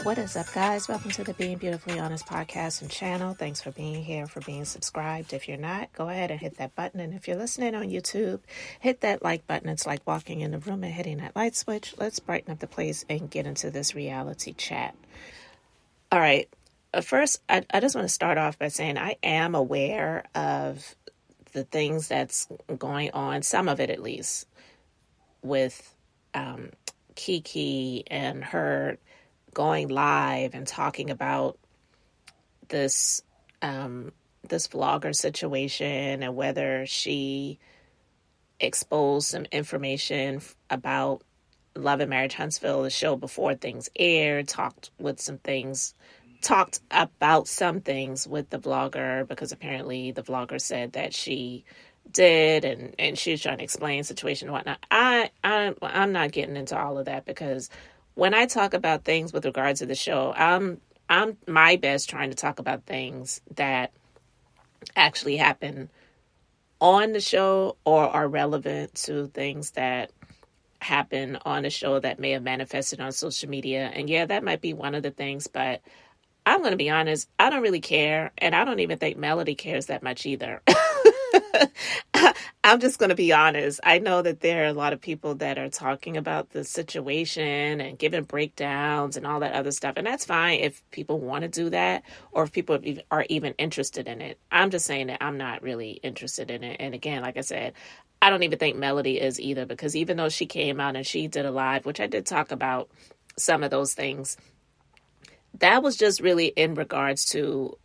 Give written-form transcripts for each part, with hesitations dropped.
What is up, guys? Welcome to the Being Beautifully Honest podcast and channel. Thanks for being here, for being subscribed. If you're not, go ahead and hit that button. And if you're listening on YouTube, hit that like button. It's like walking in the room and hitting that light switch. Let's brighten up the place and get into this reality chat. All right. First, I just want to start off by saying I am aware of the things that's going on, some of it at least, with Keke and her going live and talking about this vlogger situation and whether she exposed some information about Love and Marriage Huntsville, the show, before things aired, talked about some things with the vlogger, because apparently the vlogger said that she did, and she was trying to explain the situation and whatnot. I'm not getting into all of that, because when I talk about things with regards to the show, I'm my best trying to talk about things that actually happen on the show or are relevant to things that happen on the show that may have manifested on social media. And yeah, that might be one of the things, but I'm going to be honest, I don't really care. And I don't even think Melody cares that much either. I'm just going to be honest. I know that there are a lot of people that are talking about the situation and giving breakdowns and all that other stuff. And that's fine if people want to do that, or if people are even interested in it. I'm just saying that I'm not really interested in it. And again, like I said, I don't even think Melody is either, because even though she came out and she did a live, which I did talk about some of those things, that was just really in regards to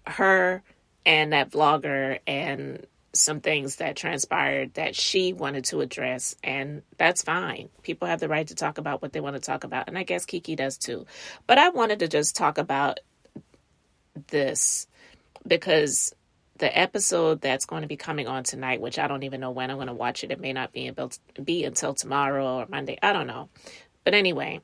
her and that vlogger and some things that transpired that she wanted to address, and that's fine. People have the right to talk about what they want to talk about, and I guess Keke does too. But I wanted to just talk about this because the episode that's going to be coming on tonight, which I don't even know when I'm going to watch it. It may not be until tomorrow or Monday. I don't know. But anyway,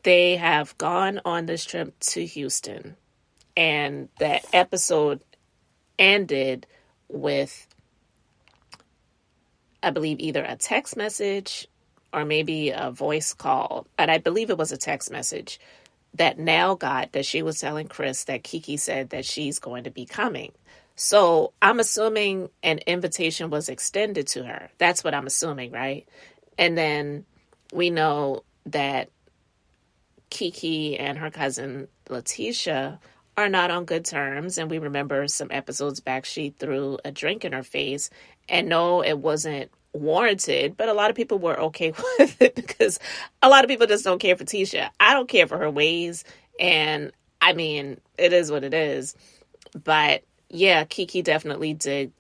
they have gone on this trip to Houston, and that episode ended with, I believe, either a text message or maybe a voice call. And I believe it was a text message that Nell got, that she was telling Chris that Keke said that she's going to be coming. So I'm assuming an invitation was extended to her. That's what I'm assuming, right? And then we know that Keke and her cousin Latisha are not on good terms. And we remember some episodes back, she threw a drink in her face. And no, it wasn't warranted, but a lot of people were okay with it, because a lot of people just don't care for Tisha. I don't care for her ways. And I mean, it is what it is. But yeah, Keke definitely did,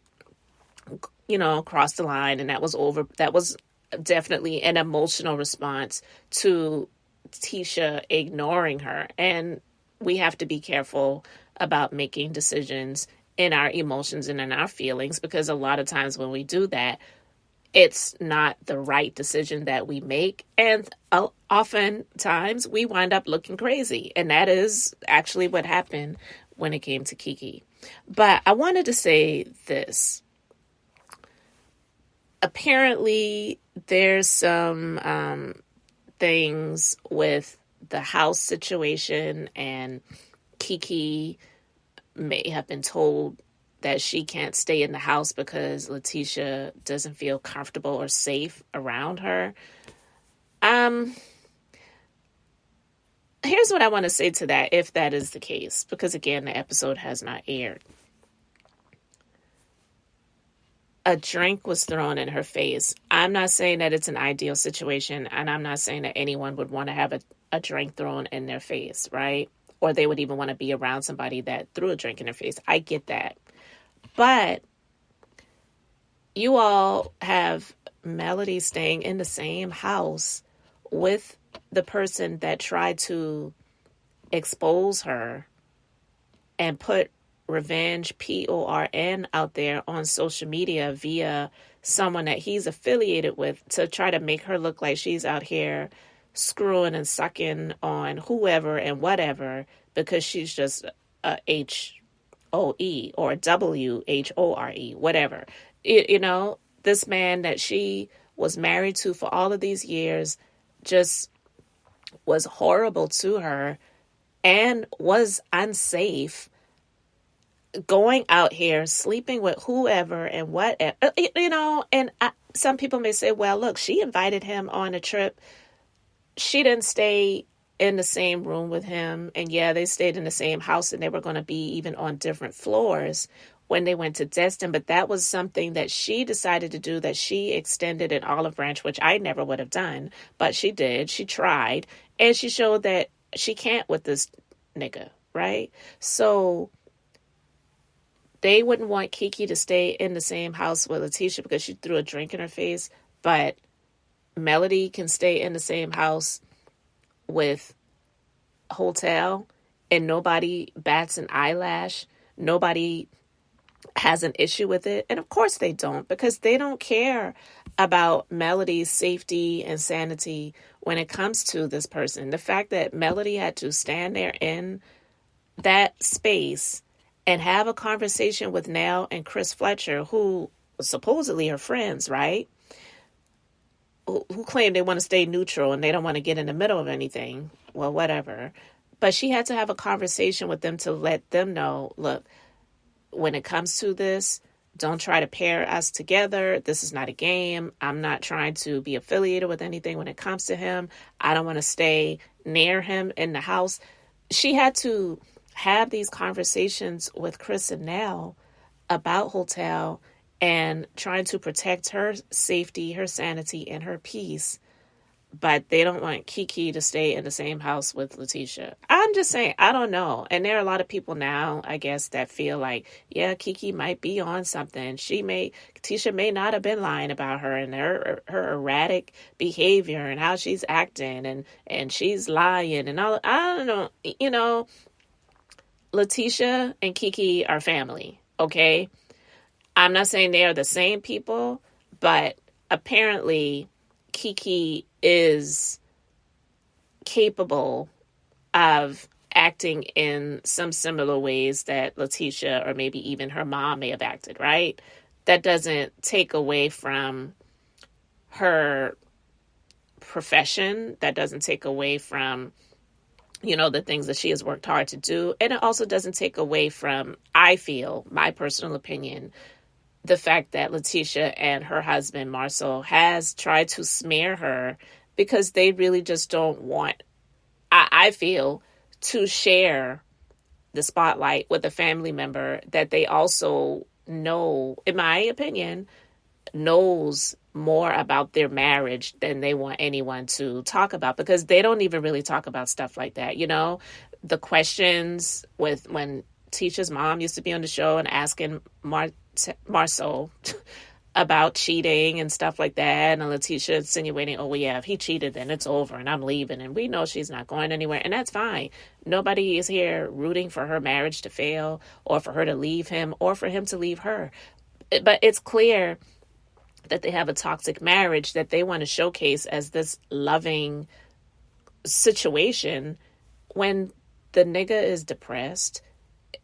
cross the line. And that was definitely an emotional response to Tisha ignoring her. And we have to be careful about making decisions in our emotions and in our feelings, because a lot of times when we do that, it's not the right decision that we make. And oftentimes we wind up looking crazy. And that is actually what happened when it came to Keke. But I wanted to say this. Apparently, there's some things with the house situation, and Keke may have been told that she can't stay in the house because Latisha doesn't feel comfortable or safe around her. Here's what I want to say to that, if that is the case, because again, the episode has not aired. A drink was thrown in her face. I'm not saying that it's an ideal situation, and I'm not saying that anyone would want to have a drink thrown in their face, right? Or they would even want to be around somebody that threw a drink in their face. I get that. But you all have Melody staying in the same house with the person that tried to expose her and put revenge, PORN, out there on social media via someone that he's affiliated with, to try to make her look like she's out here screwing and sucking on whoever and whatever, because she's just a HOE or a WHORE, whatever. This man that she was married to for all of these years just was horrible to her and was unsafe, going out here, sleeping with whoever and whatever, and some people may say, well, look, she invited him on a trip. She didn't stay in the same room with him. And yeah, they stayed in the same house and they were going to be even on different floors when they went to Destin. But that was something that she decided to do, that she extended an olive branch, which I never would have done. But she did. She tried. And she showed that she can't with this nigga, right? So they wouldn't want Keke to stay in the same house with Latisha because she threw a drink in her face. But Melody can stay in the same house with Hotel, and nobody bats an eyelash. Nobody has an issue with it. And of course they don't, because they don't care about Melody's safety and sanity when it comes to this person. The fact that Melody had to stand there in that space and have a conversation with Nell and Chris Fletcher, who supposedly are friends, right? Who claim they want to stay neutral and they don't want to get in the middle of anything. Well, whatever. But she had to have a conversation with them to let them know, look, when it comes to this, don't try to pair us together. This is not a game. I'm not trying to be affiliated with anything when it comes to him. I don't want to stay near him in the house. She had to have these conversations with Chris and Nell about Hotel and trying to protect her safety, her sanity, and her peace. But they don't want Keke to stay in the same house with Latisha. I'm just saying, I don't know. And there are a lot of people now, I guess, that feel like, yeah, Keke might be on something. Tisha may not have been lying about her and her erratic behavior and how she's acting and she's lying and all. I don't know. Latisha and Keke are family, okay? I'm not saying they are the same people, but apparently Keke is capable of acting in some similar ways that Latisha or maybe even her mom may have acted, right? That doesn't take away from her profession. That doesn't take away from, the things that she has worked hard to do. And it also doesn't take away from, I feel, my personal opinion, the fact that Latisha and her husband, Marcel, has tried to smear her because they really just don't want, I feel, to share the spotlight with a family member that they also know, in my opinion, knows more about their marriage than they want anyone to talk about, because they don't even really talk about stuff like that. The questions with when Tisha's mom used to be on the show and asking Marcel about cheating and stuff like that, and Latisha insinuating, oh, well, yeah, if he cheated, then it's over and I'm leaving, and we know she's not going anywhere, and that's fine. Nobody is here rooting for her marriage to fail or for her to leave him or for him to leave her. But it's clear that they have a toxic marriage that they want to showcase as this loving situation when the nigga is depressed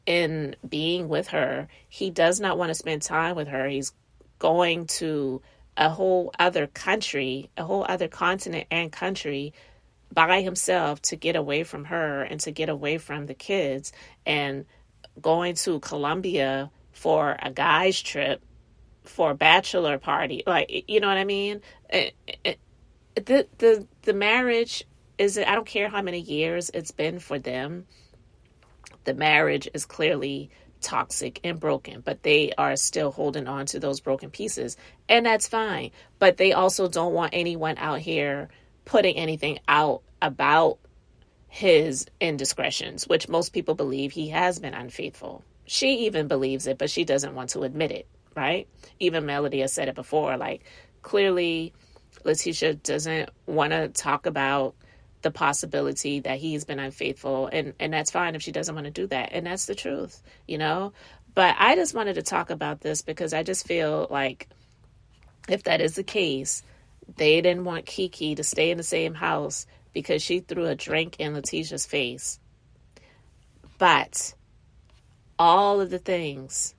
in being with her. He does not want to spend time with her. He's going to a whole other country, a whole other continent and country by himself to get away from her and to get away from the kids, and going to Colombia for a guy's trip, for a bachelor party. Like, you know what I mean? The marriage is, I don't care how many years it's been for them, the marriage is clearly toxic and broken, but they are still holding on to those broken pieces, and that's fine. But they also don't want anyone out here putting anything out about his indiscretions, which most people believe he has been unfaithful. She even believes it, but she doesn't want to admit it, right? Even Melody has said it before, like, clearly Latisha doesn't want to talk about the possibility that he's been unfaithful, and that's fine if she doesn't want to do that, and that's the truth, But I just wanted to talk about this because I just feel like if that is the case, they didn't want Keke to stay in the same house because she threw a drink in Latisha's face. But all of the things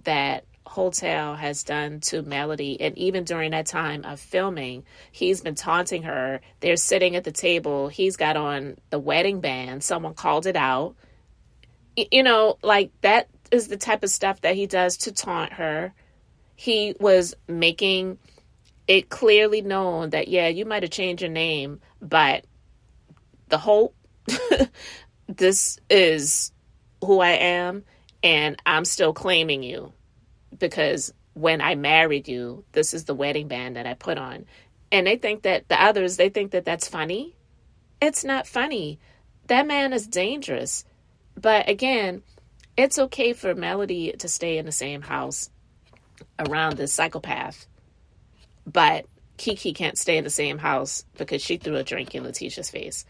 that Hotel has done to Melody, and even during that time of filming, he's been taunting her. They're sitting at the table. He's got on the wedding band. Someone called it out. You know, like that is the type of stuff that he does to taunt her. He was making it clearly known that, yeah, you might have changed your name, but the Holt, this is who I am, and I'm still claiming you because when I married you, this is the wedding band that I put on. And they think that they think that that's funny. It's not funny. That man is dangerous. But again, it's okay for Melody to stay in the same house around this psychopath. But Keke can't stay in the same house because she threw a drink in Letitia's face.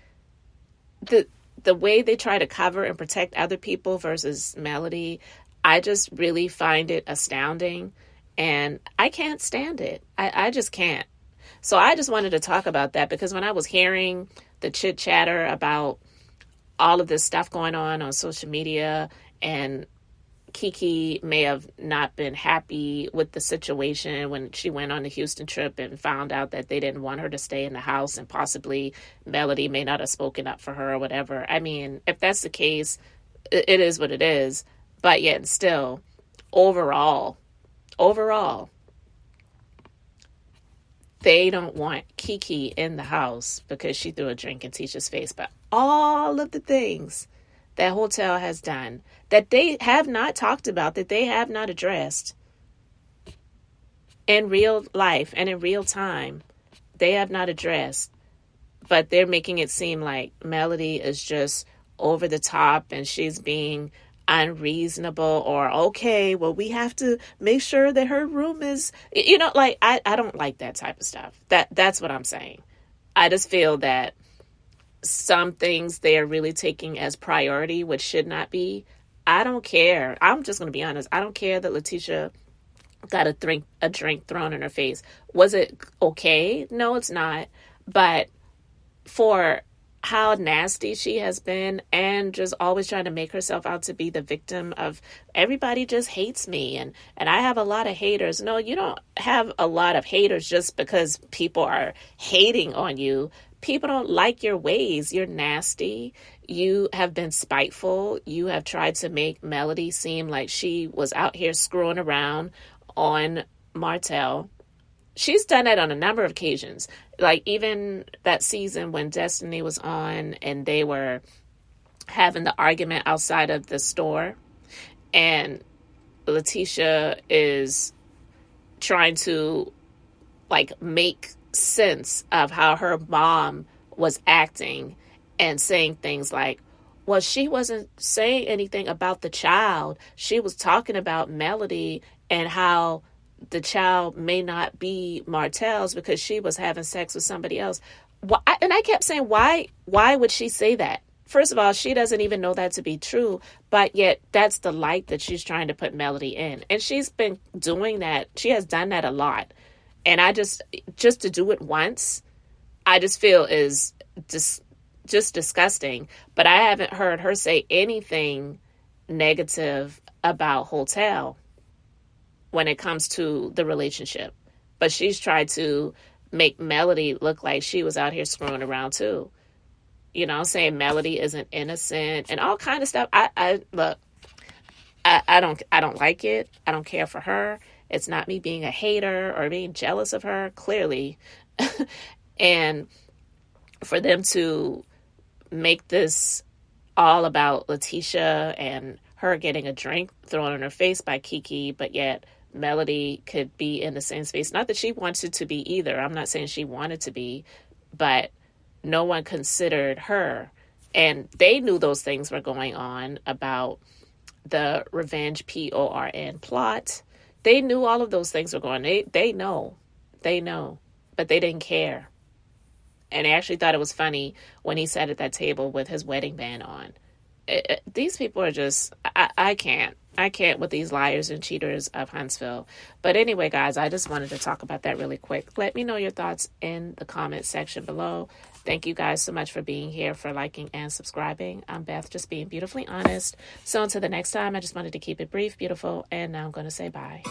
The way they try to cover and protect other people versus Melody, I just really find it astounding. And I can't stand it. I just can't. So I just wanted to talk about that because when I was hearing the chit chatter about all of this stuff going on social media, and Keke may have not been happy with the situation when she went on the Houston trip and found out that they didn't want her to stay in the house, and possibly Melody may not have spoken up for her or whatever. I mean, if that's the case, it is what it is. But yet still, overall, they don't want Keke in the house because she threw a drink in Tisha's face. But all of the things that Hotel has done that they have not talked about, that they have not addressed in real life and in real time, they have not addressed. But they're making it seem like Melody is just over the top and she's being unreasonable, or okay, well, we have to make sure that her room is, like, I don't like that type of stuff. That's what I'm saying. I just feel that some things they are really taking as priority, which should not be. I don't care. I'm just going to be honest. I don't care that Letitia got a drink thrown in her face. Was it okay? No, it's not. But for how nasty she has been and just always trying to make herself out to be the victim of everybody just hates me and I have a lot of haters. No, you don't have a lot of haters just because people are hating on you. People don't like your ways. You're nasty. You have been spiteful. You have tried to make Melody seem like she was out here screwing around on Martell. She's done that on a number of occasions. Like even that season when Destiny was on and they were having the argument outside of the store, and Letitia is trying to like make sense of how her mom was acting and saying things like, well, she wasn't saying anything about the child. She was talking about Melody and how the child may not be Martell's because she was having sex with somebody else. And I kept saying, why would she say that? First of all, she doesn't even know that to be true, but yet that's the light that she's trying to put Melody in. And she's been doing that. She has done that a lot. And I just to do it once, I just feel is just disgusting. But I haven't heard her say anything negative about Hotel when it comes to the relationship. But she's tried to make Melody look like she was out here screwing around too. Saying Melody isn't innocent and all kind of stuff. I don't like it. I don't care for her. It's not me being a hater or being jealous of her, clearly. And for them to make this all about Letitia and her getting a drink thrown in her face by Keke, but yet Melody could be in the same space. Not that she wanted to be either. I'm not saying she wanted to be, but no one considered her. And they knew those things were going on about the revenge PORN plot. They knew all of those things were going on. They know, but they didn't care. And they actually thought it was funny when he sat at that table with his wedding band on. These people are just, I can't. I can't with these liars and cheaters of Huntsville. But anyway, guys, I just wanted to talk about that really quick. Let me know your thoughts in the comment section below. Thank you guys so much for being here, for liking and subscribing. I'm Beth, just being beautifully honest. So until the next time, I just wanted to keep it brief, beautiful, and now I'm going to say bye.